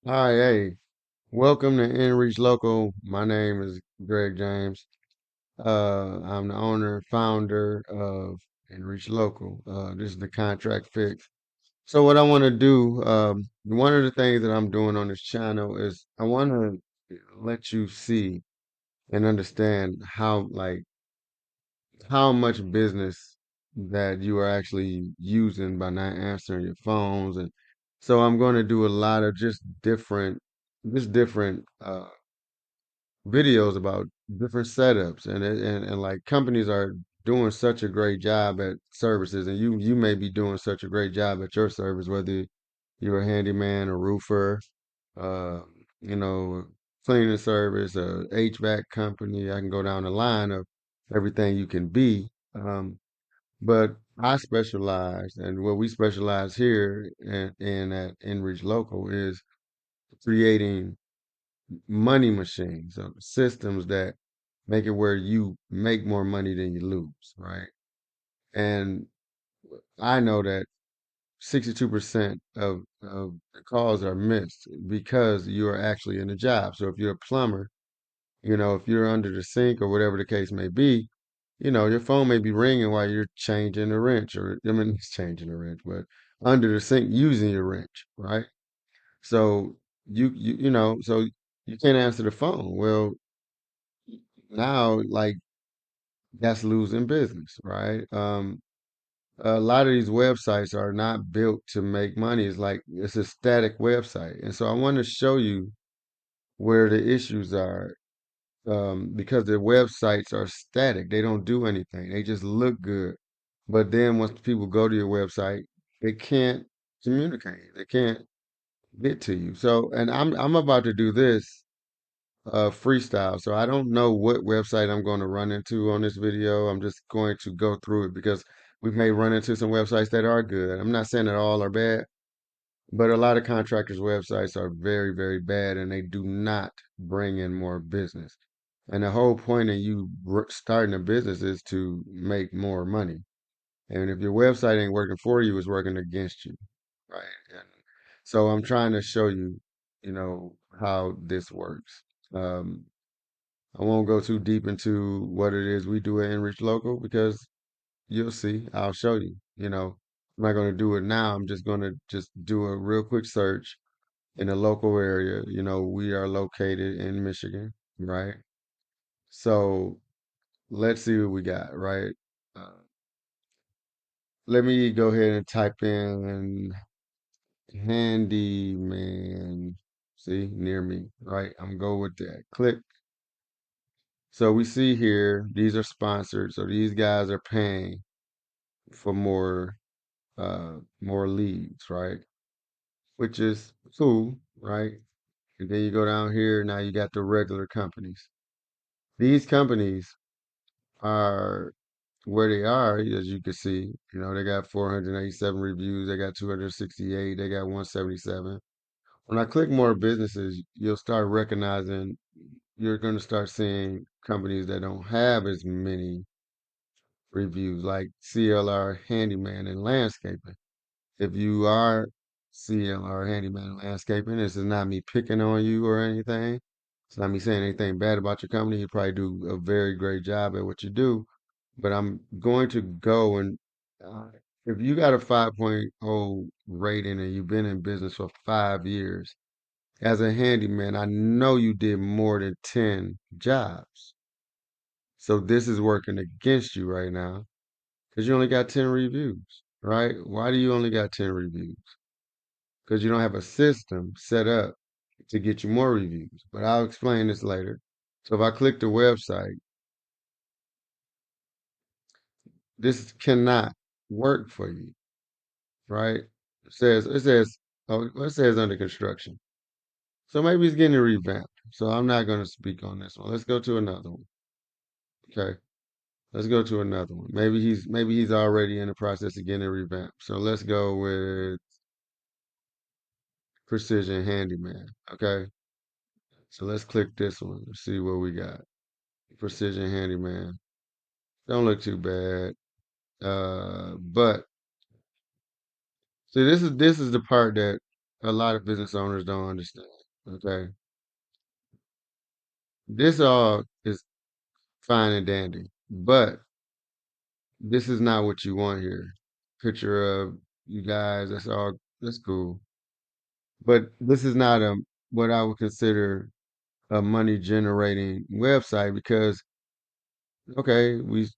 Hi, hey, welcome to InReach Local. My name is Greg James. I'm the owner and founder of InReach Local. This is the contract fix. So what I want to do, one of the things that I'm doing on this channel is I want to let you see and understand how much business that you are actually using by not answering your phones. And so I'm going to do a lot of just different videos about different setups and like companies are doing such a great job at services, and you may be doing such a great job at your service, whether you're a handyman, a roofer, uh you know cleaning service, a HVAC company. I can go down the line of everything you can be. But I specialize, and what we specialize here in at InReach Local is creating money machines, so systems that make it where you make more money than you lose, right? And I know that 62% of the calls are missed because you are actually in a job. So if you're a plumber, if you're under the sink or whatever the case may be, your phone may be ringing while you're changing the wrench, or I mean, it's changing the wrench, but under the sink using your wrench, right? So so you can't answer the phone. Well, now like that's losing business, right? A lot of these websites are not built to make money. It's like it's a static website. And so I want to show you where the issues are, because the websites are static. They don't do anything. They just look good. But then once people go to your website, they can't communicate. They can't get to you. So, and I'm about to do this freestyle. So I don't know what website I'm going to run into on this video. I'm just going to go through it because we may run into some websites that are good. I'm not saying that all are bad, but a lot of contractors' websites are very, very bad, and they do not bring in more business. And the whole point of you starting a business is to make more money. And if your website ain't working for you, it's working against you, right? And so I'm trying to show you, how this works. Um, I won't go too deep into what it is we do at InReach Local because you'll see. I'll show you. I'm not going to do it now. I'm just going to just do a real quick search in a local area. We are located in Michigan, right? So let's see what we got, right? Uh, Let me go ahead and type in handyman. See, near me, right? I'm gonna go with that. Click. So we see here, these are sponsored. So these guys are paying for more leads, right? Which is cool, right? And then you go down here, now you got the regular companies. These companies are where they are, as you can see. They got 487 reviews, they got 268, they got 177. When I click more businesses, you'll start recognizing, you're going to start seeing companies that don't have as many reviews, like CLR Handyman and Landscaping. If you are CLR Handyman and Landscaping, this is not me picking on you or anything. It's not me saying anything bad about your company. You probably do a very great job at what you do. But I'm going to go and uh, if you got a 5.0 rating and you've been in business for 5 years, as a handyman, I know you did more than 10 jobs. So this is working against you right now because you only got 10 reviews, right? Why do you only got 10 reviews? Because you don't have a system set up to get you more reviews. But I'll explain this later. So if I click the website, this cannot work for you, right? It says under construction. So maybe it's getting revamped. So I'm not going to speak on this one. Let's go to another one. Okay. Let's go to another one. Maybe he's already in the process of getting it revamped. So let's go with Precision Handyman. Okay. So let's click this one and see what we got. Precision Handyman. Don't look too bad. But see, this is the part that a lot of business owners don't understand. Okay, this all is fine and dandy, but this is not what you want here. Picture of you guys, that's all, that's cool. But this is not a what I would consider a money generating website because okay, we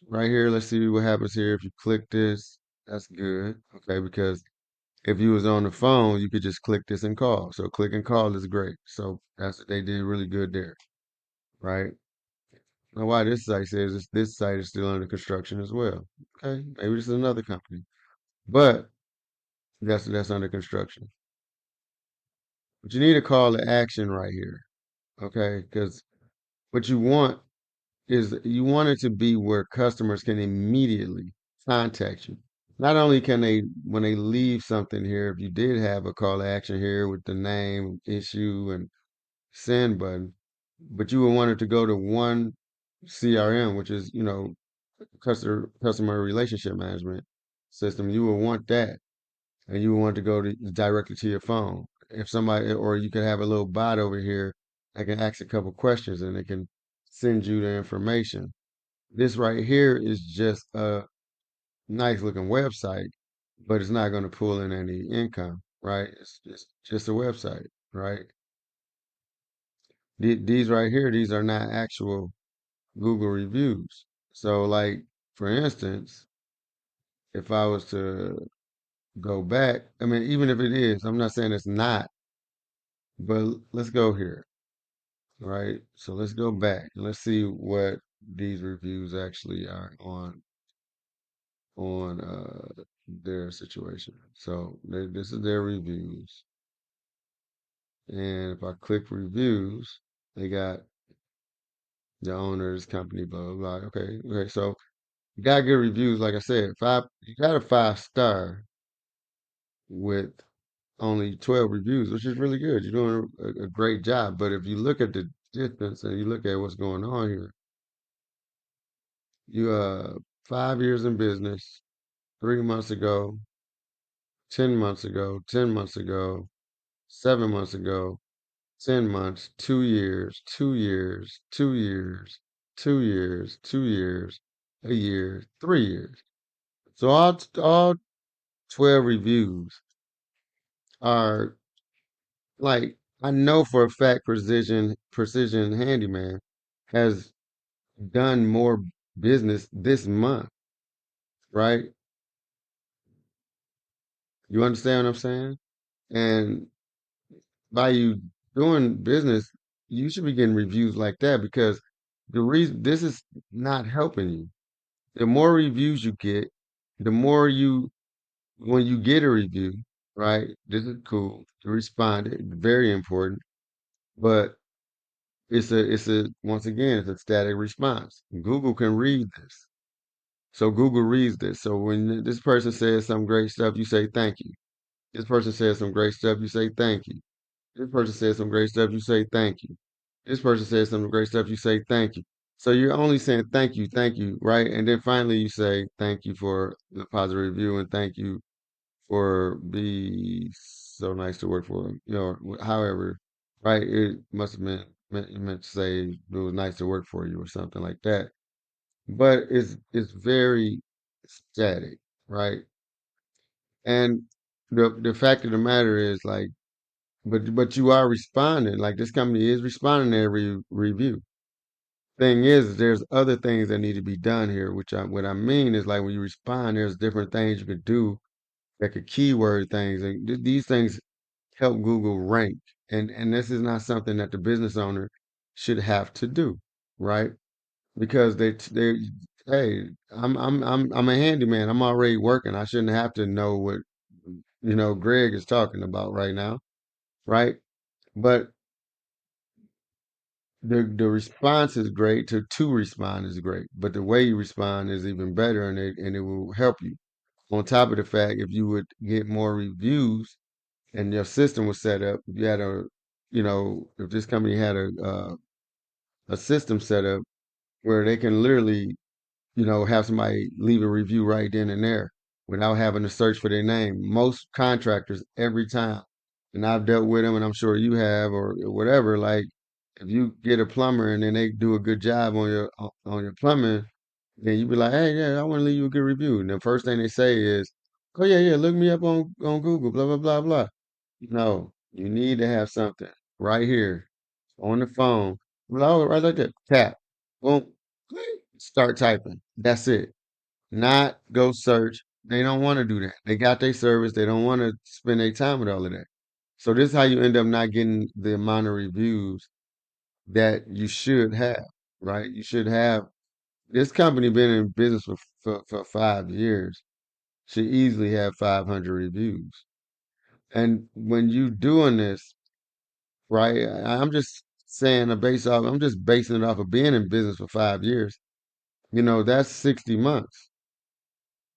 right here, let's see what happens here. If you click this, that's good. Okay, because if you was on the phone, you could just click this and call. So click and call is great. So that's they did really good there, right? Now why this site says this site is still under construction as well. Okay, maybe this is another company. But that's under construction. But you need a call to action right here, okay? Because what you want is you want it to be where customers can immediately contact you. Not only can they, when they leave something here, if you did have a call to action here with the name, issue, and send button, but you would want it to go to one CRM, which is, customer relationship management system. You would want that, and you would want to go to directly to your phone. If somebody, or you could have a little bot over here that can ask a couple questions and it can send you the information. This right here is just a nice looking website, but it's not going to pull in any income, right? It's just a website, right? These right here, these are not actual Google reviews. So, like for instance, if I was to go back, I mean, even if it is, I'm not saying it's not, but let's go here, right? So let's go back and let's see what these reviews actually are on their situation. So this is their reviews, and if I click reviews, they got the owners, company, blah blah blah. Okay, okay. So you got good reviews, like I said. Five, you got a 5 star with only 12 reviews, which is really good. You're doing a great job. But if you look at the distance and you look at what's going on here, you 5 years in business, 3 months ago, 10 months ago, 10 months ago, 7 months ago, 10 months, 2 years, 2 years, 2 years, 2 years, 2 years, a year, 3 years. So all 12 reviews are like I know for a fact Precision Handyman has done more business this month, right? You understand what I'm saying? And by you doing business, you should be getting reviews like that because the reason this is not helping you. The more reviews you get, the more you when you get a review, right? This is cool. To respond, very important, but it's a once again it's a static response. Google can read this. So Google reads this. So when this person says some great stuff, you say thank you. This person says some great stuff, you say thank you. This person says some great stuff, you say thank you. This person says some great stuff, you say thank you. So you're only saying thank you, right? And then finally you say thank you for the positive review and thank you for be so nice to work for. However, right? It must have meant to say it was nice to work for you or something like that. But it's very static, right? And the fact of the matter is like, but you are responding. Like this company is responding to every review. Thing is, there's other things that need to be done here, what I mean is like when you respond, there's different things you could do that could keyword things, and these things help Google rank. And this is not something that the business owner should have to do, right? Because they hey, I'm a handyman. I'm already working. I shouldn't have to know what Greg is talking about right now, right? But the response is great. To respond is great, but the way you respond is even better, and it will help you. On top of the fact, if you would get more reviews and your system was set up, if you had if this company had a system set up where they can literally have somebody leave a review right then and there without having to search for their name. Most contractors every time, and I've dealt with them, and I'm sure you have or whatever. Like if you get a plumber and then they do a good job on your plumbing, then you be like, hey, yeah, I want to leave you a good review. And the first thing they say is, oh yeah, yeah, look me up on Google, blah blah blah blah. No, you need to have something right here on the phone. Well, right like that. Tap. Boom. Click. Start typing. That's it. Not go search. They don't want to do that. They got their service. They don't want to spend their time with all of that. So this is how you end up not getting the amount of reviews that you should have, right? You should have this company been in business for 5 years. Should easily have 500 reviews. And when you doing this, right? I'm just saying I'm just basing it off of being in business for 5 years. That's 60 months.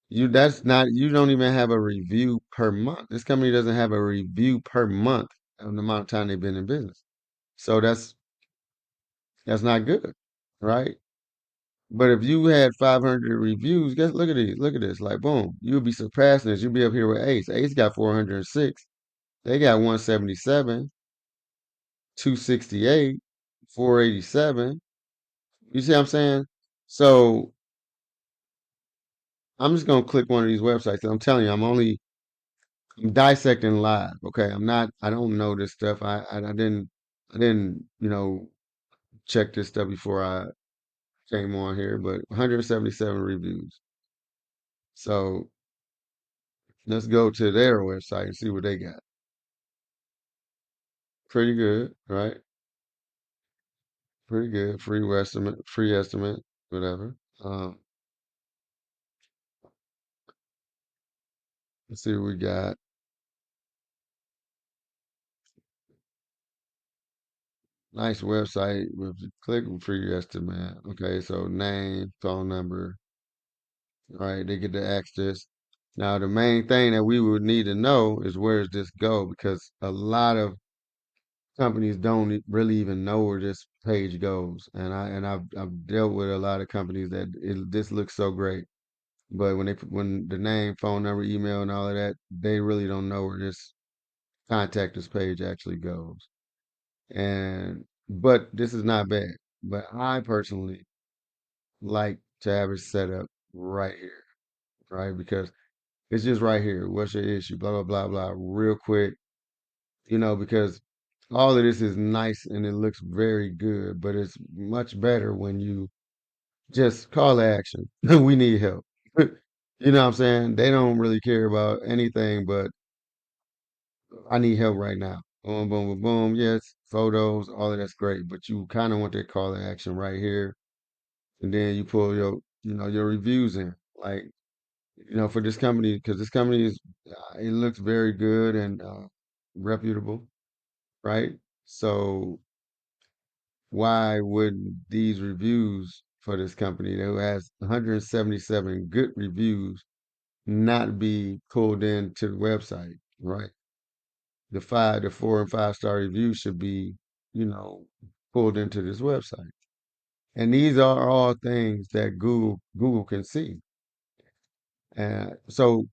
You don't even have a review per month. This company doesn't have a review per month of the amount of time they've been in business. So that's not good, right? But if you had 500 reviews, guess look at this, like boom, you'll be surpassing this. You'll be up here with Ace. Ace got 406. They got 177, 268, 487. You see what I'm saying? So I'm just gonna click one of these websites. I'm telling you, I'm dissecting live. Okay, I'm not. I don't know this stuff. I didn't check this stuff before I came on here. But 177 reviews. So let's go to their website and see what they got. Pretty good, right? Pretty good. Free estimate, whatever. Let's see what we got. Nice website with click free estimate. Okay, so name, phone number, right? They get to access. Now, the main thing that we would need to know is where does this go? Because a lot of companies don't really even know where this page goes. And I've dealt with a lot of companies that this looks so great, but when the name, phone number, email, and all of that, they really don't know where this contact us page actually goes. And but this is not bad. But I personally like to have it set up right here, right? Because it's just right here. What's your issue? Blah blah blah blah. Real quick, because all of this is nice and it looks very good, but it's much better when you just call to action. We need help. You know what I'm saying? They don't really care about anything but I need help right now. Boom, boom, boom, boom. Yes, photos, all of that's great, but you kind of want that call to action right here, and then you pull your reviews in, like for this company because this company is it looks very good and reputable, right? So why would these reviews for this company that has 177 good reviews not be pulled into the website, right? The 4 and 5 star reviews should be, you know, pulled into this website. And these are all things that Google can see. And so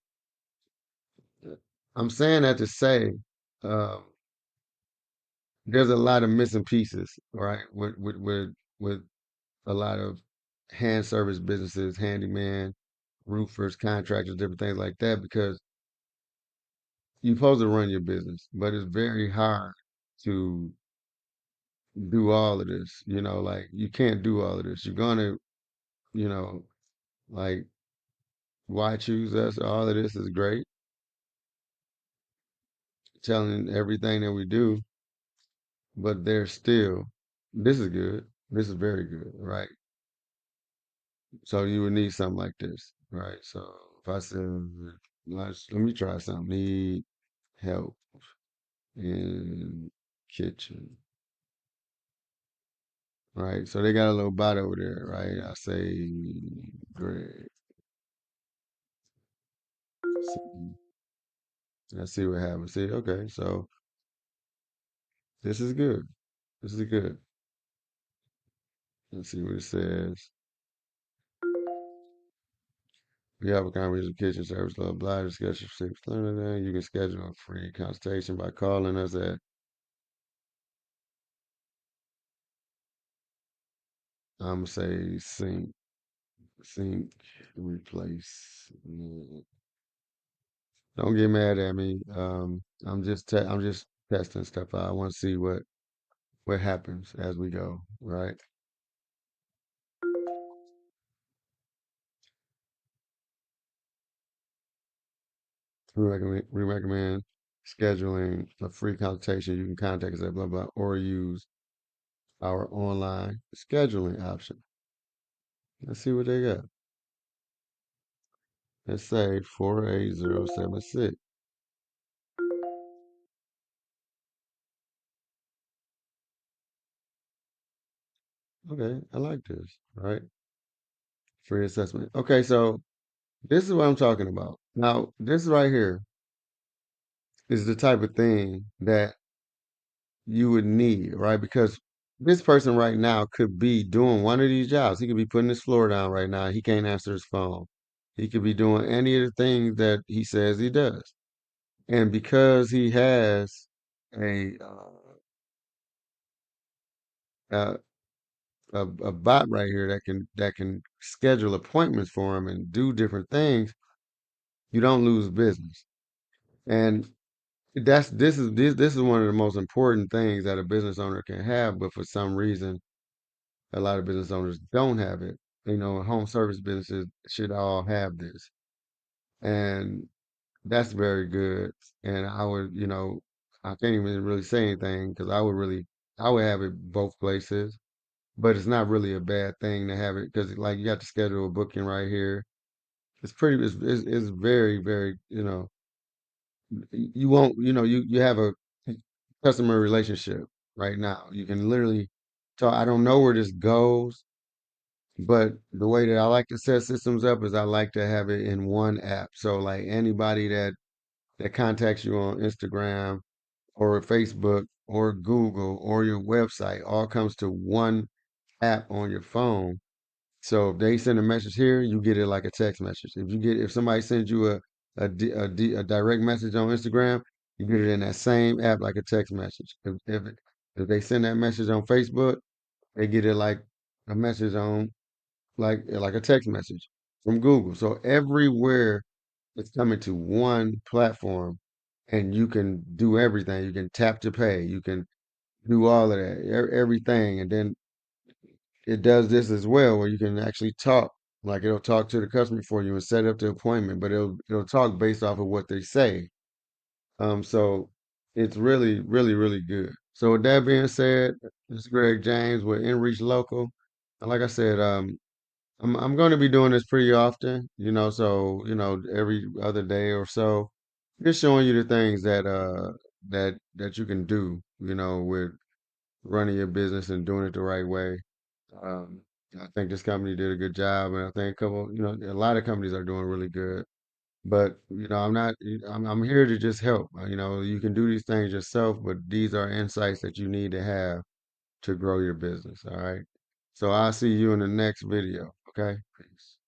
I'm saying that to say um, there's a lot of missing pieces, right? With a lot of hand service businesses, handyman, roofers, contractors, different things like that, because you're supposed to run your business, but it's very hard to do all of this. Like you can't do all of this. You're gonna, you know, like why choose us? All of this is great, telling everything that we do, but there's still this is good. This is very good, right? So you would need something like this, right? So if I said, let me try something. Need help in kitchen, right? So they got a little bot over there, right? I say, Greg. Let's see what happens. See, okay, so this is good. This is good. Let's see what it says. You have a comprehensive kitchen service, blah, blah, discussion six, blah, blah, blah. You can schedule a free consultation by calling us at, I'm gonna say sync, replace. Don't get mad at me. I'm just testing stuff out. I want to see what happens as we go, right? We recommend scheduling a free consultation. You can contact us at blah blah or use our online scheduling option. Let's see what they got. Let's say 48076. Okay, I like this, right? Free assessment. Okay, so this is what I'm talking about. Now, this right here is the type of thing that you would need, right? Because this person right now could be doing one of these jobs. He could be putting his floor down right now. He can't answer his phone. He could be doing any of the things that he says he does. And because he has a uh, a bot right here that can schedule appointments for him and do different things, you don't lose business. And this is one of the most important things that a business owner can have, but for some reason a lot of business owners don't have it. You know, home service businesses should all have this. And that's very good. And I would, I can't even really say anything because I would have it both places. But it's not really a bad thing to have it because, like, you got to schedule a booking right here. It's very, very, you won't, you have a customer relationship right now. You can literally talk. I don't know where this goes. But the way that I like to set systems up is I like to have it in one app. So like anybody that contacts you on Instagram or Facebook or Google or your website all comes to one app on your phone. So if they send a message here, you get it like a text message. If somebody sends you a direct message on Instagram, you get it in that same app like a text message. If they send that message on Facebook, they get it like a message on like a text message from Google. So everywhere it's coming to one platform and you can do everything. You can tap to pay. You can do all of that, everything. And then it does this as well where you can actually talk. Like it'll talk to the customer for you and set up the appointment, but it'll talk based off of what they say. So it's really, really, really good. So with that being said, this is Greg James with InReach Local. And like I said, I'm going to be doing this pretty often, so every other day or so, just showing you the things that you can do, with running your business and doing it the right way. Um, I think this company did a good job, and I think a lot of companies are doing really good. But I'm not. I'm here to just help. You can do these things yourself, but these are insights that you need to have to grow your business. All right. So I'll see you in the next video. Okay. Peace.